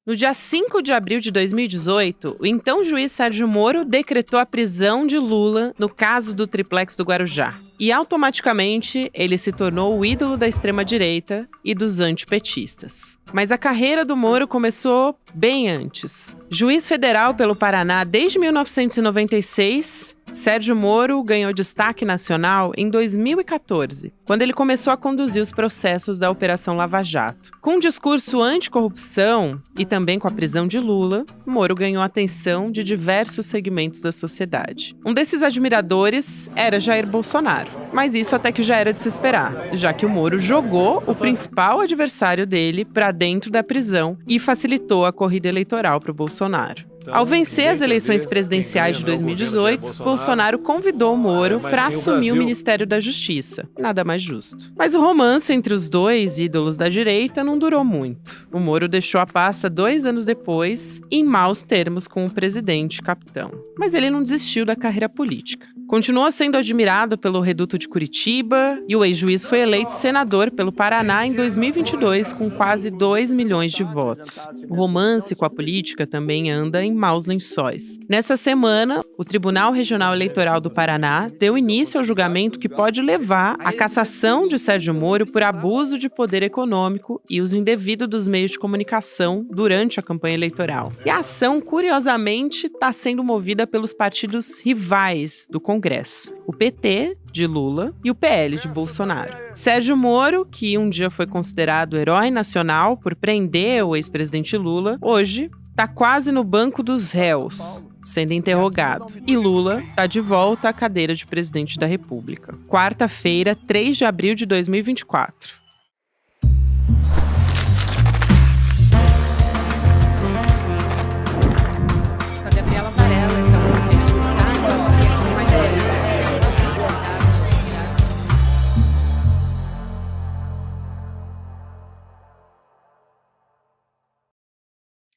No dia 5 de abril de 2018, o então juiz Sérgio Moro decretou a prisão de Lula no caso do triplex do Guarujá. E automaticamente ele se tornou o ídolo da extrema-direita e dos antipetistas. Mas a carreira do Moro começou bem antes. Juiz federal pelo Paraná desde 1996, Sérgio Moro ganhou destaque nacional em 2014, quando ele começou a conduzir os processos da Operação Lava Jato. Com um discurso anticorrupção e também com a prisão de Lula, Moro ganhou a atenção de diversos segmentos da sociedade. Um desses admiradores era Jair Bolsonaro, mas isso até que já era de se esperar, já que o Moro jogou o principal adversário dele para dentro da prisão e facilitou a corrida eleitoral para o Bolsonaro. Ao vencer as eleições presidenciais de 2018, Bolsonaro convidou o Moro para assumir o Ministério da Justiça. Nada mais justo. Mas o romance entre os dois ídolos da direita não durou muito. O Moro deixou a pasta 2 anos depois, em maus termos com o presidente capitão. Mas ele não desistiu da carreira política. Continuou sendo admirado pelo Reduto de Curitiba e o ex-juiz foi eleito senador pelo Paraná em 2022 com quase 2 milhões de votos. O romance com a política também anda em maus lençóis. Nessa semana, o Tribunal Regional Eleitoral do Paraná deu início ao julgamento que pode levar à cassação de Sérgio Moro por abuso de poder econômico e uso indevido dos meios de comunicação durante a campanha eleitoral. E a ação, curiosamente, está sendo movida pelos partidos rivais do Congresso, o PT, de Lula, e o PL, de Bolsonaro. Sérgio Moro, que um dia foi considerado herói nacional por prender o ex-presidente Lula, hoje está quase no banco dos réus, sendo interrogado. E Lula está de volta à cadeira de presidente da República. Quarta-feira, 3 de abril de 2024.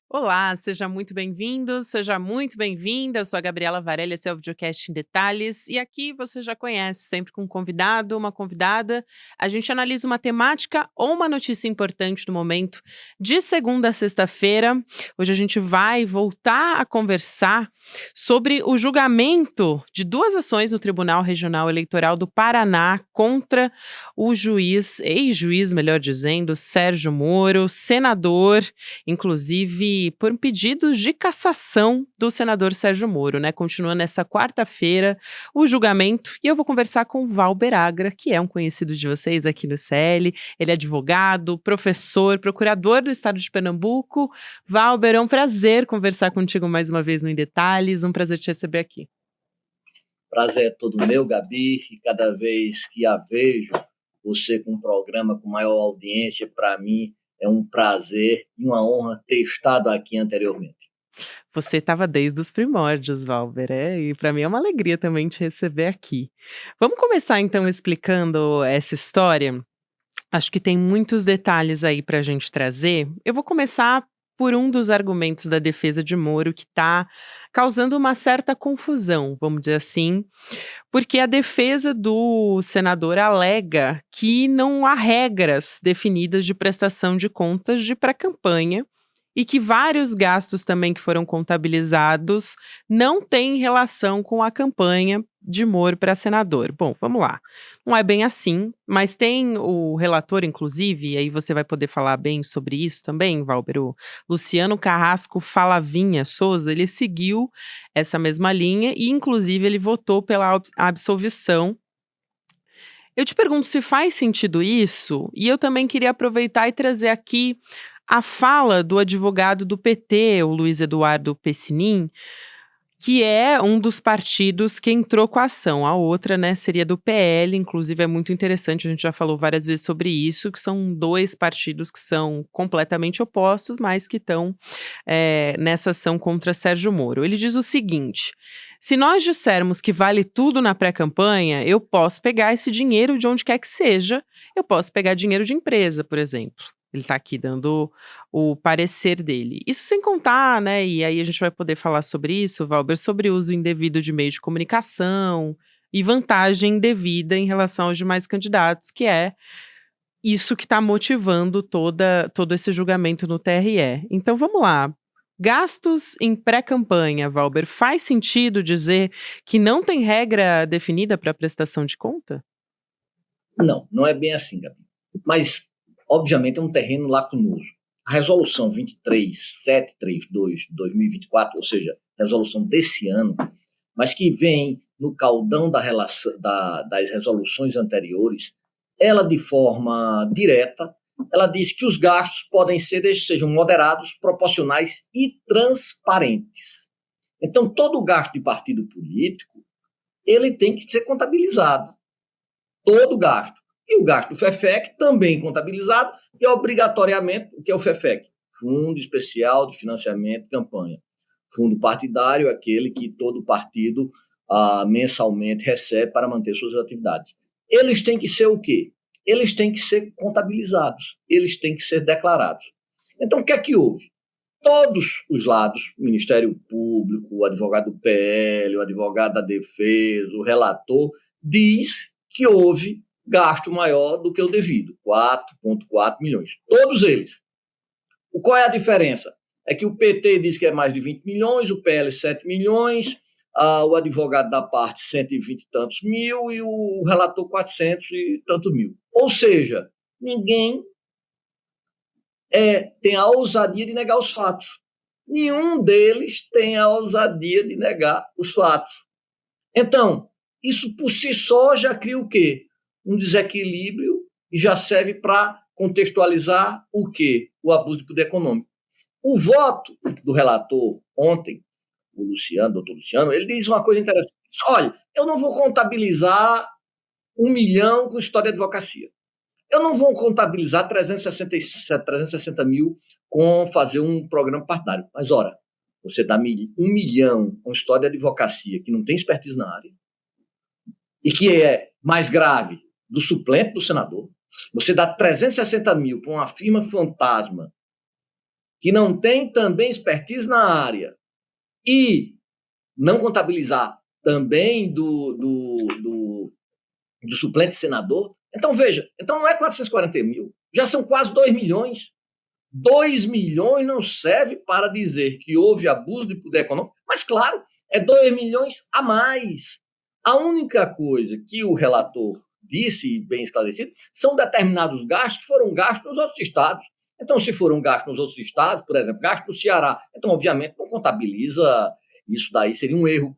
Olá, seja muito bem-vindo, seja muito bem-vinda. Eu sou a Gabriela Varela, esse é o Videocast em Detalhes. E aqui você já conhece, sempre com um convidado, uma convidada. A gente analisa uma temática ou uma notícia importante do momento de segunda a sexta-feira. Hoje a gente vai voltar a conversar sobre o julgamento de 2 ações no Tribunal Regional Eleitoral do Paraná contra o juiz, ex-juiz, melhor dizendo, Sérgio Moro, senador, inclusive por pedidos de cassação do senador Sérgio Moro, né? Continua nessa quarta-feira o julgamento e eu vou conversar com o Valber Agra, que é um conhecido de vocês aqui no CL. Ele é advogado, professor, procurador do estado de Pernambuco. Valber, é um prazer conversar contigo mais uma vez no Em Detalhes, um prazer te receber aqui. Prazer é todo meu, Gabi, e cada vez que a vejo, você com um programa com maior audiência, para mim é um prazer e uma honra ter estado aqui anteriormente. Você estava desde os primórdios, Valber, e para mim é uma alegria também te receber aqui. Vamos começar então explicando essa história? Acho que tem muitos detalhes aí para a gente trazer. Eu vou começar por um dos argumentos da defesa de Moro que está causando uma certa confusão, vamos dizer assim, porque a defesa do senador alega que não há regras definidas de prestação de contas de pré-campanha e que vários gastos também que foram contabilizados não têm relação com a campanha de Moro para senador. Bom, vamos lá. Não é bem assim, mas tem o relator, inclusive, e aí você vai poder falar bem sobre isso também, Valber, o Luciano Carrasco Falavinha Souza, ele seguiu essa mesma linha e, inclusive, ele votou pela absolvição. Eu te pergunto se faz sentido isso, e eu também queria aproveitar e trazer aqui a fala do advogado do PT, o Luiz Eduardo Pessinin, que é um dos partidos que entrou com a ação. A outra, né, seria do PL, inclusive é muito interessante, a gente já falou várias vezes sobre isso, que são 2 partidos que são completamente opostos, mas que estão nessa ação contra Sérgio Moro. Ele diz o seguinte: se nós dissermos que vale tudo na pré-campanha, eu posso pegar esse dinheiro de onde quer que seja, eu posso pegar dinheiro de empresa, por exemplo. Ele está aqui dando o parecer dele. Isso sem contar, né, e aí a gente vai poder falar sobre isso, Valber, sobre o uso indevido de meios de comunicação e vantagem indevida em relação aos demais candidatos, que é isso que está motivando todo esse julgamento no TRE. Então vamos lá. Gastos em pré-campanha, Valber, faz sentido dizer que não tem regra definida para prestação de conta? Não, não é bem assim, Gabi. Mas, obviamente, é um terreno lacunoso. A resolução 23732 de 2024, ou seja, resolução desse ano, mas que vem no caldão das resoluções anteriores, ela, de forma direta, ela diz que os gastos podem ser, desde que sejam moderados, proporcionais e transparentes. Então, todo gasto de partido político, ele tem que ser contabilizado. Todo gasto. E o gasto do FEFEC também contabilizado, e obrigatoriamente, o que é o FEFEC? Fundo Especial de Financiamento de Campanha. Fundo partidário, aquele que todo partido mensalmente recebe para manter suas atividades. Eles têm que ser o quê? Eles têm que ser contabilizados, eles têm que ser declarados. Então, o que é que houve? Todos os lados, o Ministério Público, o advogado do PL, o advogado da Defesa, o relator, diz que houve gasto maior do que o devido, 4,4 milhões. Todos eles. Qual é a diferença? É que o PT diz que é mais de 20 milhões, o PL 7 milhões, o advogado da parte 120 e tantos mil e o relator 400 e tantos mil. Ou seja, ninguém tem a ousadia de negar os fatos. Nenhum deles tem a ousadia de negar os fatos. Então, isso por si só já cria o quê? Um desequilíbrio e já serve para contextualizar o quê? O abuso de poder econômico. O voto do relator ontem, o Luciano, doutor Luciano, ele diz uma coisa interessante. Olha, eu não vou contabilizar 1 milhão com história de advocacia. Eu não vou contabilizar 360 mil com fazer um programa partidário. Mas, ora, você dá 1 milhão com história de advocacia que não tem expertise na área e que é mais grave do suplente do senador. Você dá 360 mil para uma firma fantasma que não tem também expertise na área e não contabilizar também do suplente senador. Então, veja, então não é 440 mil, já são quase 2 milhões. 2 milhões não serve para dizer que houve abuso de poder econômico, mas, claro, é 2 milhões a mais. A única coisa que o relator disse, bem esclarecido, são determinados gastos que foram gastos nos outros estados. Então, se foram gastos nos outros estados, por exemplo, gasto no Ceará, então, obviamente, não contabiliza isso daí, seria um erro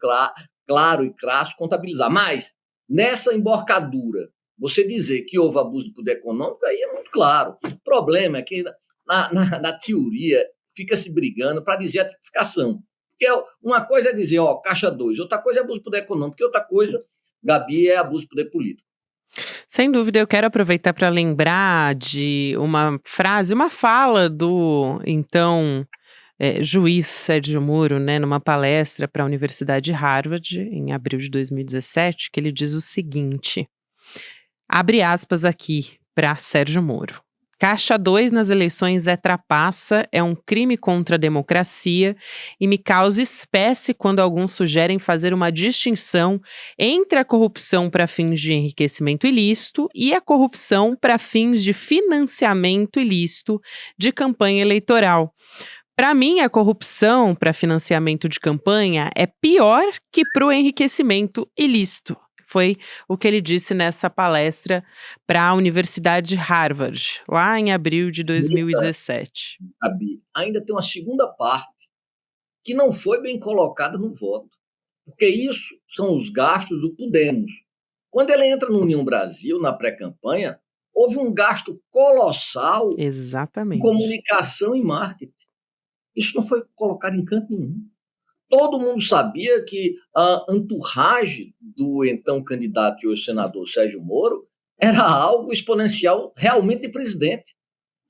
claro e crasso contabilizar. Mas, nessa emborcadura, você dizer que houve abuso de poder econômico, aí é muito claro. O problema é que, na teoria, fica se brigando para dizer a tipificação. Porque uma coisa é dizer, caixa 2, outra coisa é abuso de poder econômico, e outra coisa, Gabi, é abuso de poder político. Sem dúvida, eu quero aproveitar para lembrar de uma frase, uma fala do então juiz Sérgio Moro, né, numa palestra para a Universidade de Harvard, em abril de 2017, que ele diz o seguinte, abre aspas aqui para Sérgio Moro. Caixa 2 nas eleições é trapaça, é um crime contra a democracia e me causa espécie quando alguns sugerem fazer uma distinção entre a corrupção para fins de enriquecimento ilícito e a corrupção para fins de financiamento ilícito de campanha eleitoral. Para mim, a corrupção para financiamento de campanha é pior que para o enriquecimento ilícito. Foi o que ele disse nessa palestra para a Universidade de Harvard, lá em abril de 2017. Gabi, ainda tem uma segunda parte que não foi bem colocada no voto, porque isso são os gastos do Podemos. Quando ele entra no União Brasil, na pré-campanha, houve um gasto colossal Exatamente. em comunicação e marketing. Isso não foi colocado em canto nenhum. Todo mundo sabia que a entourage do então candidato e hoje senador Sérgio Moro era algo exponencial realmente de presidente.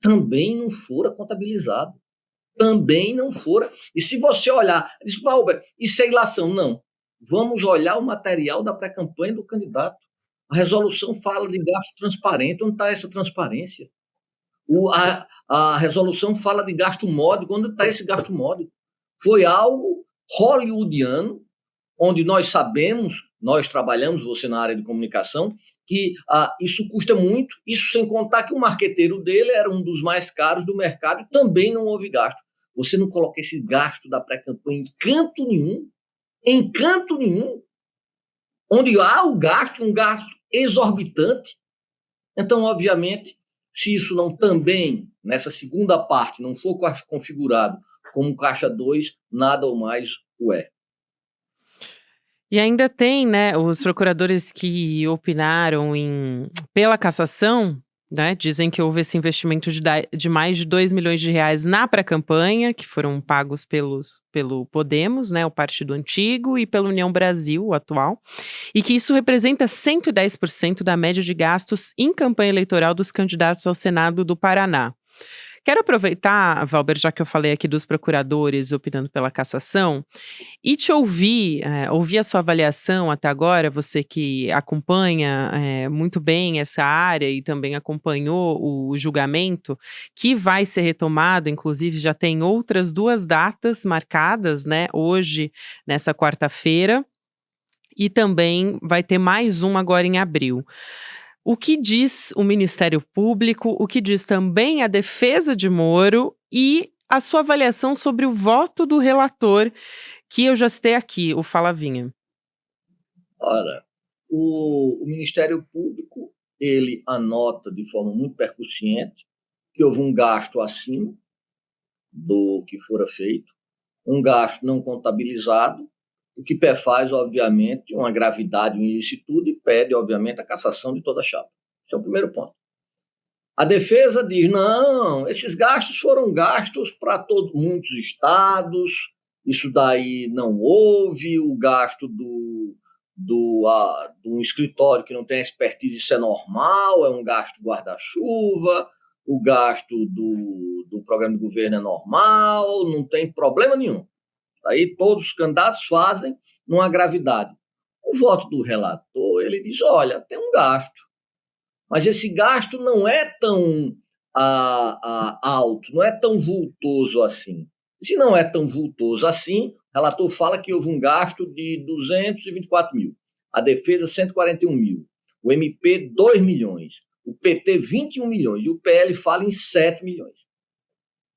Também não fora contabilizado. Também não fora. E se você olhar, diz, Valber, isso é ilação. Não. Vamos olhar o material da pré-campanha do candidato. A resolução fala de gasto transparente. Onde está essa transparência? A resolução fala de gasto módico. Onde está esse gasto módico? Foi algo hollywoodiano, onde nós sabemos nós trabalhamos, você na área de comunicação, que isso custa muito, isso sem contar que o marqueteiro dele era um dos mais caros do mercado e também não houve gasto. Você não coloca esse gasto da pré-campanha em canto nenhum, onde há o gasto, um gasto exorbitante. Então, obviamente, se isso não também, nessa segunda parte, não for configurado como caixa 2, nada ou mais o é. E ainda tem, né, os procuradores que opinaram pela cassação, né, dizem que houve esse investimento de mais de R$ 2 milhões na pré-campanha, que foram pagos pelo Podemos, né, o partido antigo, e pela União Brasil, o atual, e que isso representa 110% da média de gastos em campanha eleitoral dos candidatos ao Senado do Paraná. Quero aproveitar, Valber, já que eu falei aqui dos procuradores opinando pela cassação, e te ouvir a sua avaliação até agora, você que acompanha muito bem essa área e também acompanhou o julgamento, que vai ser retomado, inclusive já tem outras 2 datas marcadas, né, hoje, nessa quarta-feira, e também vai ter mais uma agora em abril. O que diz o Ministério Público, o que diz também a defesa de Moro e a sua avaliação sobre o voto do relator, que eu já citei aqui, o Falavinha? Ora, o Ministério Público, ele anota de forma muito percussiente que houve um gasto acima do que fora feito, um gasto não contabilizado, o que faz, obviamente, uma gravidade, uma ilicitude e pede, obviamente, a cassação de toda a chapa. Esse é o primeiro ponto. A defesa diz, não, esses gastos foram gastos para muitos estados, isso daí não houve, o gasto de um escritório que não tem expertise, isso é normal, é um gasto guarda-chuva, o gasto do programa de governo é normal, não tem problema nenhum. Aí todos os candidatos fazem numa gravidade. O voto do relator, ele diz, olha, tem um gasto, mas esse gasto não é tão alto, não é tão vultoso assim. Se não é tão vultoso assim, o relator fala que houve um gasto de 224 mil, a defesa 141 mil, o MP 2 milhões, o PT 21 milhões e o PL fala em 7 milhões.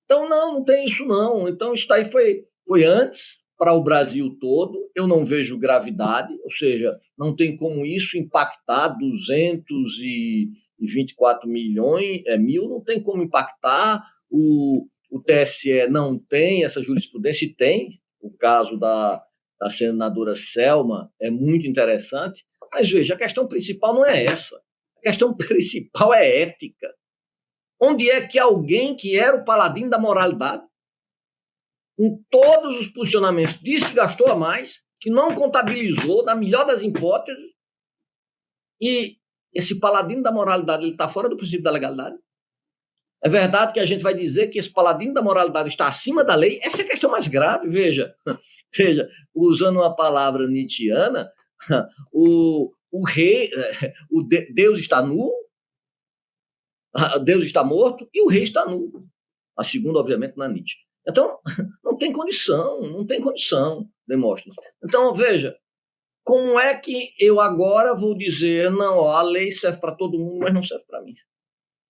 Então não tem isso não. Então isso daí foi antes para o Brasil todo, eu não vejo gravidade, ou seja, não tem como isso impactar 224 mil, não tem como impactar, o TSE não tem essa jurisprudência, e tem, o caso da senadora Selma é muito interessante, mas veja, a questão principal não é essa, a questão principal é ética. Onde é que alguém que era o paladino da moralidade, com todos os posicionamentos, disse que gastou a mais, que não contabilizou, na melhor das hipóteses, e esse paladino da moralidade está fora do princípio da legalidade? É verdade que a gente vai dizer que esse paladino da moralidade está acima da lei? Essa é a questão mais grave, veja, usando uma palavra nietzschiana, Deus está nu, Deus está morto e o rei está nu. A segunda, obviamente, na Nietzsche. Então, não tem condição, Demóstenes. Então, veja, como é que eu agora vou dizer, não, a lei serve para todo mundo, mas não serve para mim?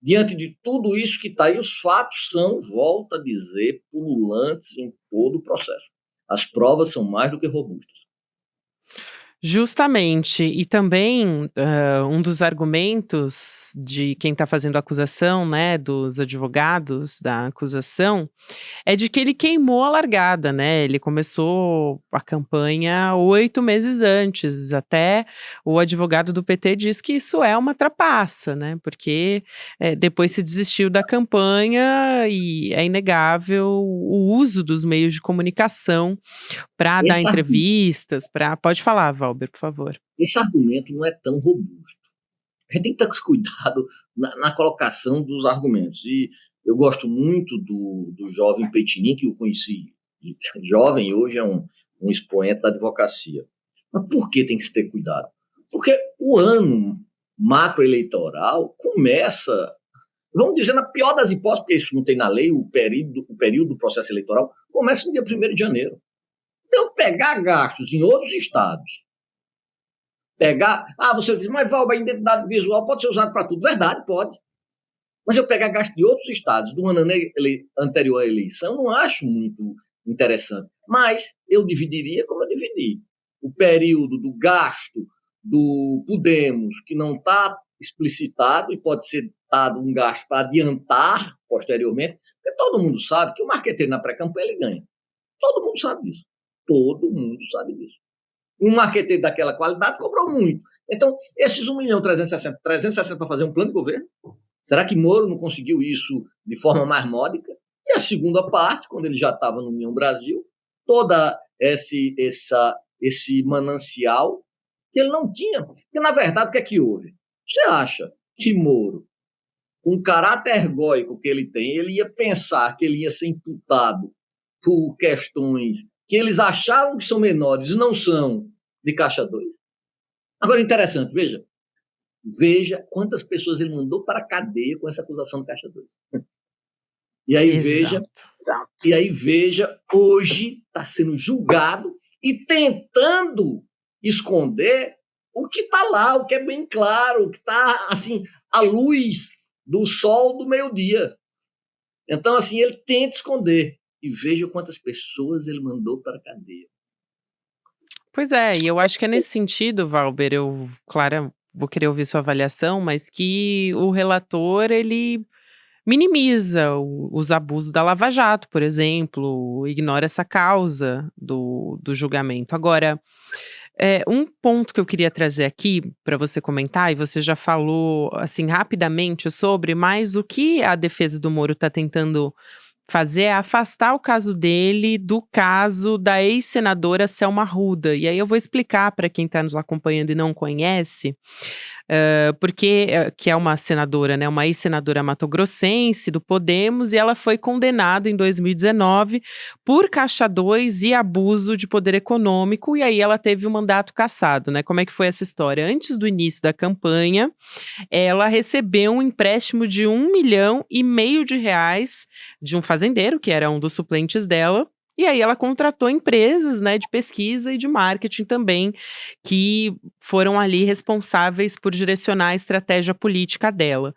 Diante de tudo isso que está aí, os fatos são, volto a dizer, pululantes em todo o processo. As provas são mais do que robustas. Justamente. E também, um dos argumentos de quem está fazendo a acusação, né, dos advogados da acusação, é de que ele queimou a largada, né, ele começou a campanha 8 meses antes, até o advogado do PT diz que isso é uma trapaça, né, porque, depois se desistiu da campanha e é inegável o uso dos meios de comunicação para dar entrevistas, pode falar, Valber, por favor. Esse argumento não é tão robusto. A gente tem que ter cuidado na colocação dos argumentos. E eu gosto muito do jovem Peitinin, que eu conheci jovem e hoje é um expoente da advocacia. Mas por que tem que se ter cuidado? Porque o ano macroeleitoral começa, vamos dizer, na pior das hipóteses, porque isso não tem na lei, o período do processo eleitoral começa no dia 1º de janeiro. Então, pegar gastos em outros estados Pegar, você diz, mas Valber, a identidade visual pode ser usada para tudo. Verdade, pode. Mas eu pegar gasto de outros estados do ano anterior à eleição, não acho muito interessante. Mas eu dividiria como eu dividi. O período do gasto do Podemos, que não está explicitado e pode ser dado um gasto para adiantar posteriormente, porque todo mundo sabe que o marqueteiro na pré-campanha ele ganha. Todo mundo sabe disso. Todo mundo sabe disso. Um marqueteiro daquela qualidade cobrou muito. Então, esses 1.360.000 para fazer um plano de governo, será que Moro não conseguiu isso de forma mais módica? E a segunda parte, quando ele já estava no União Brasil, toda esse manancial que ele não tinha. Porque, na verdade, o que é que houve? Você acha que Moro, com o caráter egóico que ele tem, ele ia pensar que ele ia ser imputado por questões que eles achavam que são menores e não são, de Caixa 2? Agora, interessante, veja quantas pessoas ele mandou para a cadeia com essa acusação de Caixa 2. E aí veja, hoje está sendo julgado e tentando esconder o que está lá, o que é bem claro, o que está assim, à luz do sol do meio-dia. Então, assim, ele tenta esconder. E veja quantas pessoas ele mandou para a cadeia. Pois é, e eu acho que é nesse sentido, Valber, claro, vou querer ouvir sua avaliação, mas que o relator, ele minimiza os abusos da Lava Jato, por exemplo, ignora essa causa do julgamento. Agora, um ponto que eu queria trazer aqui para você comentar, e você já falou, assim, rapidamente sobre, mas o que a defesa do Moro está tentando fazer é afastar o caso dele do caso da ex-senadora Selma Arruda. E aí eu vou explicar para quem está nos acompanhando e não conhece, porque que é uma senadora, né, uma ex-senadora matogrossense do Podemos, e ela foi condenada em 2019 por Caixa 2 e abuso de poder econômico, e aí ela teve o mandato cassado, né? Como é que foi essa história? Antes do início da campanha, ela recebeu um empréstimo de R$ 1,5 milhão de um fazendeiro, que era um dos suplentes dela, e aí ela contratou empresas, né, de pesquisa e de marketing também, que foram ali responsáveis por direcionar a estratégia política dela.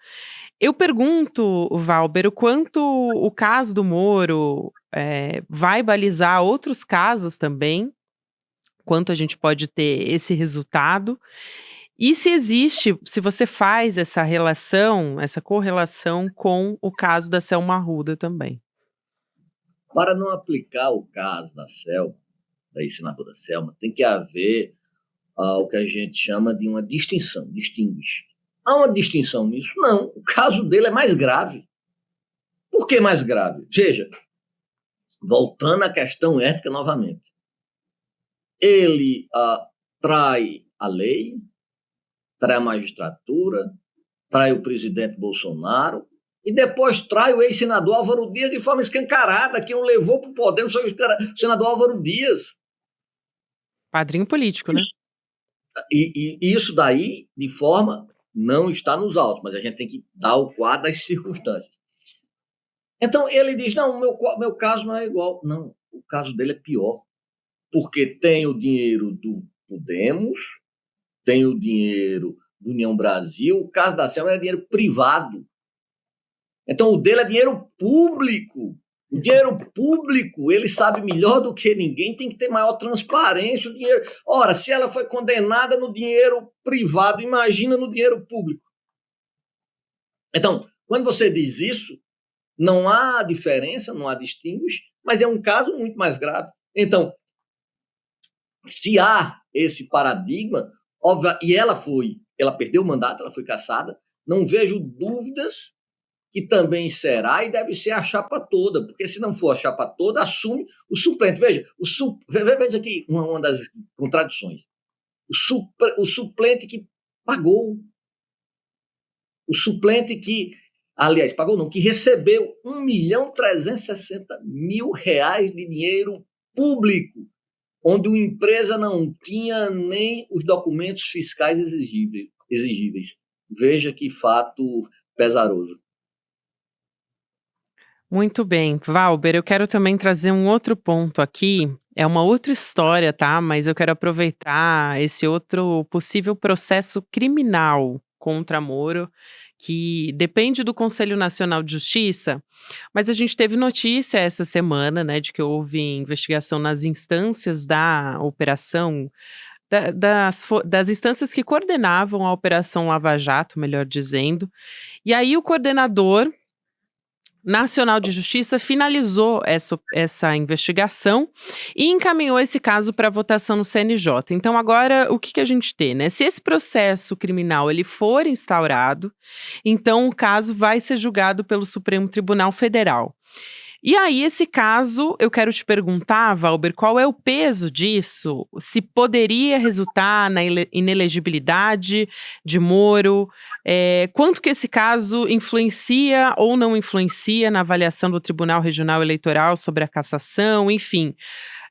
Eu pergunto, Valber, o quanto o caso do Moro vai balizar outros casos também, quanto a gente pode ter esse resultado, e se você faz essa relação, essa correlação com o caso da Selma Arruda também. Para não aplicar o caso da Selma, da ex-senadora Selma, tem que haver o que a gente chama de uma distinção, distinguish. Há uma distinção nisso? Não, o caso dele é mais grave. Por que mais grave? Veja, voltando à questão ética novamente. Ele trai a lei, trai a magistratura, trai o presidente Bolsonaro, e depois trai o ex-senador Álvaro Dias de forma escancarada. Quem o levou para o poder foi o senador Álvaro Dias. Padrinho político, né? E isso daí, de forma, não está nos autos, mas a gente tem que dar o quadro das circunstâncias. Então ele diz, não, meu caso não é igual. Não, o caso dele é pior, porque tem o dinheiro do Podemos, tem o dinheiro do União Brasil, o caso da Selma era dinheiro privado. Então o dele é dinheiro público. O dinheiro público, ele sabe melhor do que ninguém, tem que ter maior transparência. O dinheiro. Ora, se ela foi condenada no dinheiro privado, imagina no dinheiro público. Então, quando você diz isso, não há diferença, não há distinguish, mas é um caso muito mais grave. Então, se há esse paradigma, óbvio, e ela perdeu o mandato, ela foi cassada, não vejo dúvidas que também será e deve ser a chapa toda, porque se não for a chapa toda, assume o suplente. Veja, veja aqui uma das contradições. O suplente que pagou, o suplente que, aliás, pagou não, que recebeu R$ 1.360.000 de dinheiro público, onde uma empresa não tinha nem os documentos fiscais exigíveis. Veja que fato pesaroso. Muito bem. Valber, eu quero também trazer um outro ponto aqui, É uma outra história, tá, mas eu quero aproveitar esse outro possível processo criminal contra Moro, que depende do Conselho Nacional de Justiça, mas a gente teve notícia essa semana, né, de que houve investigação nas instâncias da operação, das instâncias que coordenavam a Operação Lava Jato, melhor dizendo, e aí o coordenador Nacional de Justiça finalizou essa investigação e encaminhou esse caso para votação no CNJ. Então agora o que que a gente tem, né? Se esse processo criminal ele for instaurado, então o caso vai ser julgado pelo Supremo Tribunal Federal. E aí, esse caso, eu quero te perguntar, Valber, qual é o peso disso? Se poderia resultar na inelegibilidade de Moro? Quanto que esse caso influencia ou não influencia na avaliação do Tribunal Regional Eleitoral sobre a cassação? Enfim,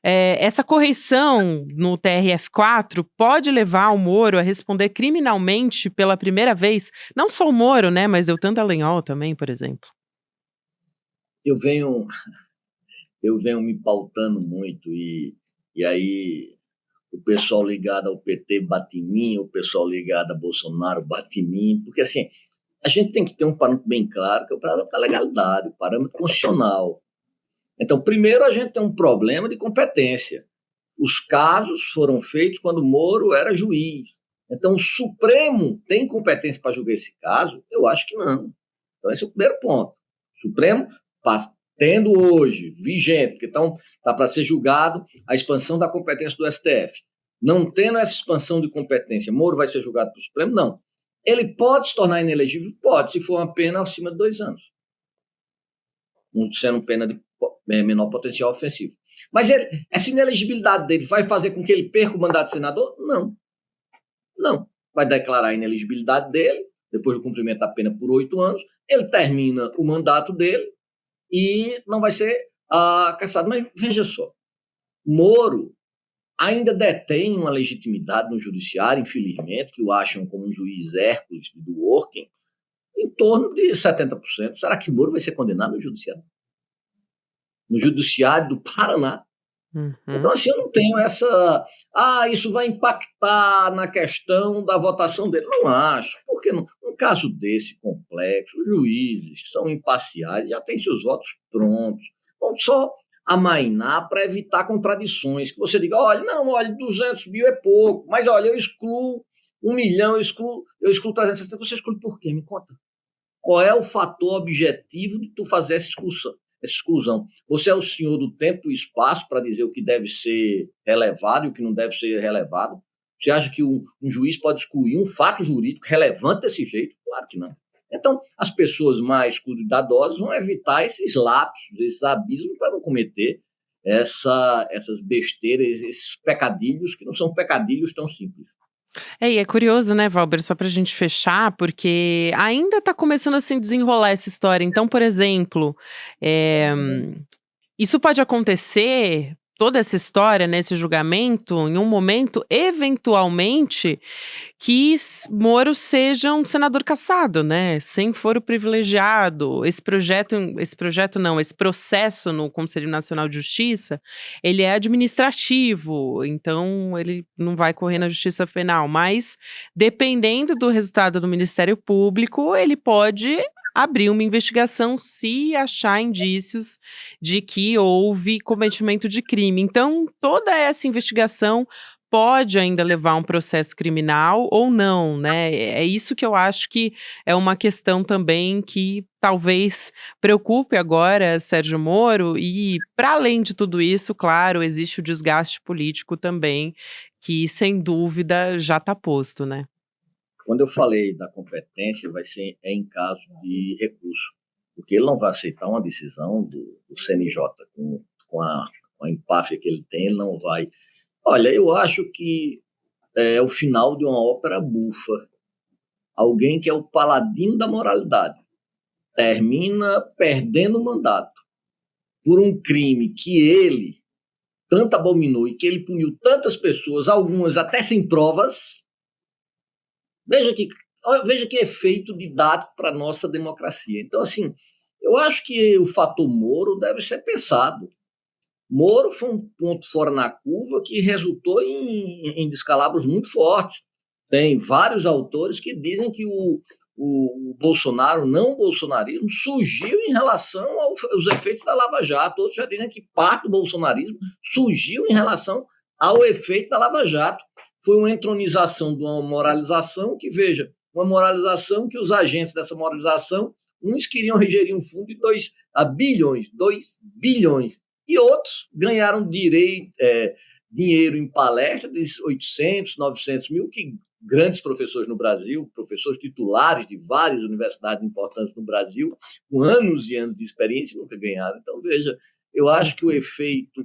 essa correição no TRF4 pode levar o Moro a responder criminalmente pela primeira vez? Não só o Moro, né, mas Deltan Dallagnol também, por exemplo. Eu venho, eu venho me pautando muito e aí o pessoal ligado ao PT bate em mim, o pessoal ligado a Bolsonaro bate em mim, porque assim, a gente tem que ter um parâmetro bem claro, que é o parâmetro da legalidade, o parâmetro constitucional. Então, primeiro a gente tem um problema de competência. Os casos foram feitos quando Moro era juiz. Então, o Supremo tem competência para julgar esse caso? Eu acho que não. Então, esse é o primeiro ponto. O Supremo, tendo hoje, vigente, porque está para ser julgado a expansão da competência do STF. Não tendo essa expansão de competência, Moro vai ser julgado pelo Supremo? Não. Ele pode se tornar inelegível? Pode, se for uma pena acima de 2 anos. Sendo pena de menor potencial ofensivo. Mas essa inelegibilidade dele vai fazer com que ele perca o mandato de senador? Não. Não. Vai declarar a inelegibilidade dele, depois do cumprimento da pena por 8 anos, ele termina o mandato dele e não vai ser cassado. Mas veja só, Moro ainda detém uma legitimidade no judiciário, infelizmente, que o acham como um juiz Hércules do Working, em torno de 70%. Será que Moro vai ser condenado no judiciário? No judiciário do Paraná? Então, assim, eu não tenho essa... isso vai impactar na questão da votação dele. Não acho. Porque num caso desse complexo, os juízes são imparciais, já têm seus votos prontos. Vão só amainar para evitar contradições. Que você diga, olha, 200 mil é pouco, mas olha, eu excluo 1 milhão, eu excluo 360. Você exclui por quê? Me conta. Qual é o fator objetivo de tu fazer essa exclusão? Você é o senhor do tempo e espaço para dizer o que deve ser relevado e o que não deve ser relevado? Você acha que um juiz pode excluir um fato jurídico relevante desse jeito? Claro que não. Então, as pessoas mais cuidadosas vão evitar esses lapsos, esses abismos, para não cometer essas besteiras, esses pecadilhos, que não são pecadilhos tão simples. E é curioso, né, Valber, só pra gente fechar, porque ainda tá começando a se desenrolar essa história. Então, por exemplo, eh, isso pode acontecer, toda essa história, nesse julgamento, em um momento, eventualmente, que Moro seja um senador cassado, né, sem foro privilegiado. Esse processo no Conselho Nacional de Justiça, ele é administrativo, então ele não vai correr na Justiça Penal, mas dependendo do resultado do Ministério Público, ele pode abrir uma investigação se achar indícios de que houve cometimento de crime. Então, toda essa investigação pode ainda levar a um processo criminal ou não, né? É isso que eu acho que é uma questão também que talvez preocupe agora Sérgio Moro e, para além de tudo isso, claro, existe o desgaste político também, que sem dúvida já está posto, né? Quando eu falei da competência, vai ser em caso de recurso, porque ele não vai aceitar uma decisão do CNJ com a empáfia que ele tem, ele não vai. Olha, eu acho que é o final de uma ópera bufa. Alguém que é o paladino da moralidade termina perdendo o mandato por um crime que ele tanto abominou e que ele puniu tantas pessoas, algumas até sem provas. Veja que efeito didático para a nossa democracia. Então, assim, eu acho que o fator Moro deve ser pensado. Moro foi um ponto fora na curva que resultou em descalabros muito fortes. Tem vários autores que dizem que o Bolsonaro, não o bolsonarismo, surgiu em relação aos efeitos da Lava Jato. Outros já dizem que parte do bolsonarismo surgiu em relação ao efeito da Lava Jato. Foi uma entronização de uma moralização que, veja, uma moralização que os agentes dessa moralização, uns queriam regerir um fundo de 2 bilhões, e outros ganharam dinheiro em palestra de 800, 900 mil, que grandes professores no Brasil, professores titulares de várias universidades importantes no Brasil, com anos e anos de experiência, nunca ganharam. Então, veja, eu acho que o efeito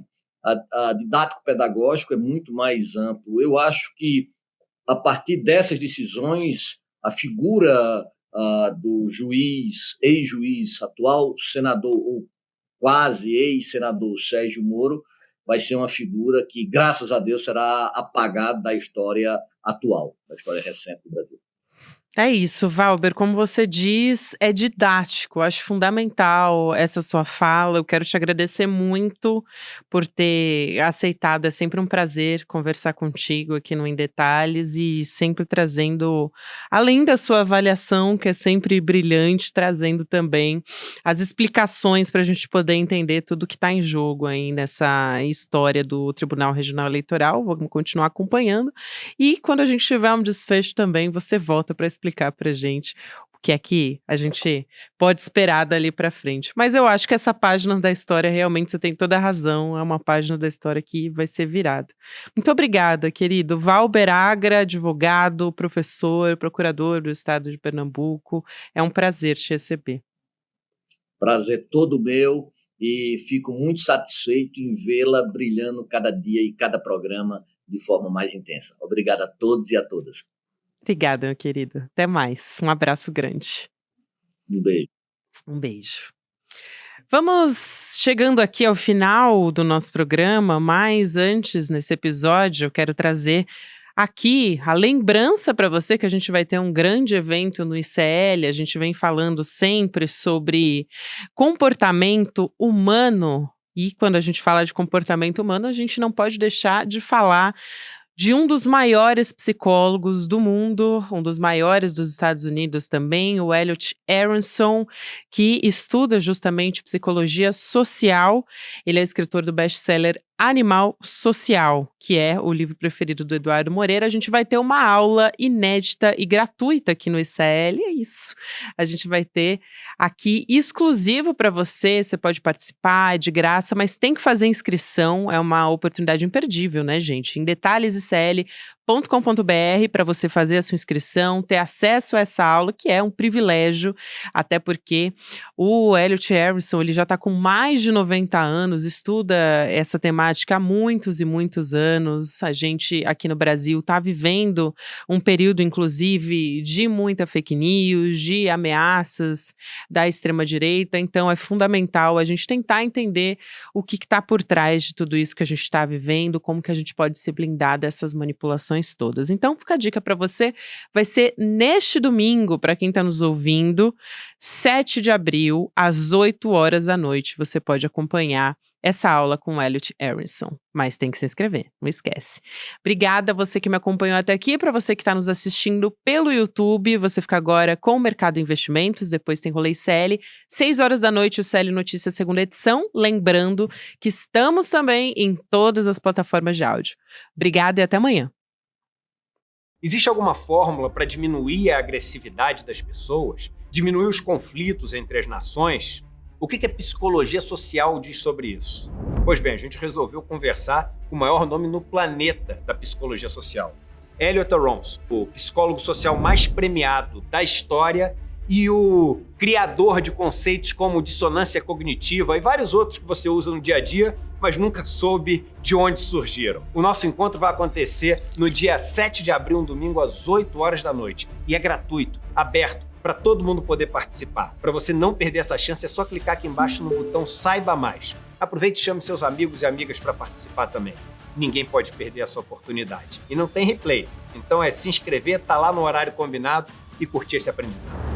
didático-pedagógico é muito mais amplo. Eu acho que, a partir dessas decisões, a figura do ex-juiz, atual senador, ou quase ex-senador Sérgio Moro, vai ser uma figura que, graças a Deus, será apagada da história atual, da história recente do Brasil. É isso, Valber, como você diz, é didático, acho fundamental essa sua fala, eu quero te agradecer muito por ter aceitado, é sempre um prazer conversar contigo aqui no Em Detalhes e sempre trazendo, além da sua avaliação, que é sempre brilhante, trazendo também as explicações para a gente poder entender tudo que está em jogo aí nessa história do Tribunal Regional Eleitoral, vamos continuar acompanhando, e quando a gente tiver um desfecho também, você volta para explicar pra gente o que é que a gente pode esperar dali pra frente. Mas eu acho que essa página da história, realmente, você tem toda a razão, é uma página da história que vai ser virada. Muito obrigada, querido. Valber Agra, advogado, professor, procurador do estado de Pernambuco. É um prazer te receber. Prazer todo meu e fico muito satisfeito em vê-la brilhando cada dia e cada programa de forma mais intensa. Obrigado a todos e a todas. Obrigada, meu querido. Até mais. Um abraço grande. Um beijo. Um beijo. Vamos chegando aqui ao final do nosso programa, mas antes, nesse episódio, eu quero trazer aqui a lembrança para você que a gente vai ter um grande evento no ICL. A gente vem falando sempre sobre comportamento humano, e quando a gente fala de comportamento humano, a gente não pode deixar de falar de um dos maiores psicólogos do mundo, um dos maiores dos Estados Unidos também, o Elliot Aronson, que estuda justamente psicologia social. Ele é escritor do best-seller Animal Social, que é o livro preferido do Eduardo Moreira. A gente vai ter uma aula inédita e gratuita aqui no ICL, é isso. A gente vai ter aqui exclusivo para você, você pode participar, é de graça, mas tem que fazer inscrição, é uma oportunidade imperdível, né, gente? Em detalhesicl.com.br para você fazer a sua inscrição, ter acesso a essa aula, que é um privilégio, até porque o Elliot Aronson, ele já está com mais de 90 anos, estuda essa temática há muitos e muitos anos. A gente aqui no Brasil está vivendo um período, inclusive, de muita fake news, de ameaças da extrema-direita, então é fundamental a gente tentar entender o que está por trás de tudo isso que a gente está vivendo, como que a gente pode se blindar dessas manipulações todas. Então fica a dica para você, vai ser neste domingo, para quem está nos ouvindo, 7 de abril, às 8 horas da noite, você pode acompanhar essa aula com o Elliot Aronson, mas tem que se inscrever, não esquece. Obrigada a você que me acompanhou até aqui, para você que está nos assistindo pelo YouTube, você fica agora com o Mercado Investimentos, depois tem Rolê ICL, 6 horas da noite, o CL Notícias segunda edição, lembrando que estamos também em todas as plataformas de áudio. Obrigada e até amanhã. Existe alguma fórmula para diminuir a agressividade das pessoas? Diminuir os conflitos entre as nações? O que a psicologia social diz sobre isso? Pois bem, a gente resolveu conversar com o maior nome no planeta da psicologia social. Elliot Aronson, o psicólogo social mais premiado da história e o criador de conceitos como dissonância cognitiva e vários outros que você usa no dia a dia, mas nunca soube de onde surgiram. O nosso encontro vai acontecer no dia 7 de abril, um domingo, às 8 horas da noite. E é gratuito, aberto, para todo mundo poder participar. Para você não perder essa chance, é só clicar aqui embaixo no botão Saiba Mais. Aproveite e chame seus amigos e amigas para participar também. Ninguém pode perder essa oportunidade. E não tem replay. Então é se inscrever, tá lá no horário combinado e curtir esse aprendizado.